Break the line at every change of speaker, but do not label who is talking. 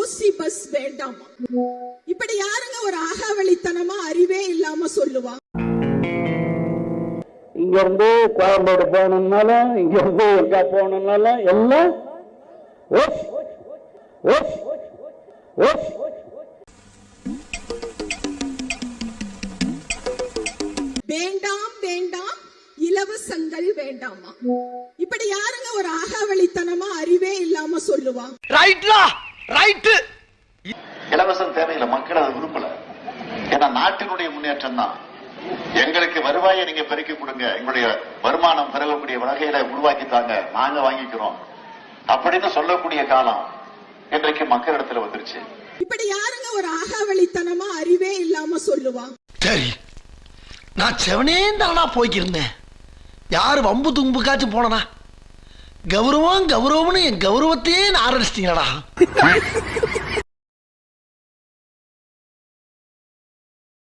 ஓசி bus வேண்டாமா? இப்படி யாருங்க ஒரு ஆகாவளித்தனமா அறிவே இல்லாம சொல்லுவா?
இங்க இருந்து கோயம்பேடு போகணும்னாலும் இங்க இருந்து எங்க போகணும்னாலும் எல்லாம்
வேண்டாம் வேண்டாம் இலவசங்கள் வேண்டாமா? இப்படி யாருங்க ஒரு ஆகாவளித்தனமா அறிவே இல்லாம சொல்லுவா?
இலவசம் தேவையில்லை, மக்கள் அதை விரும்பல. ஏன்னா நாட்டினுடைய முன்னேற்றம் தான். எங்களுக்கு வருவாயை நீங்க பெருக்கி கொடுங்க, எங்களுடைய வருமானம் பெருகக்கூடிய வகையில உருவாக்கித்தாங்க, நாங்க வாங்கிக்கிறோம் அப்படின்னு சொல்லக்கூடிய காலம் இன்றைக்கு மக்களிடத்துல வந்துருச்சு.
இப்படி யாருங்க ஒரு ஆகாவளித்தனமா அறிவே இல்லாம சொல்லுவா?
சரி, நான் செவனே தானா போய்க்கிருந்தேன். யாரு வம்பு தும்புக்காச்சும் போனா கௌரவம் கௌரவம்னு என் கௌரவத்தையே ஆரம்பிச்சிட்டீங்களா?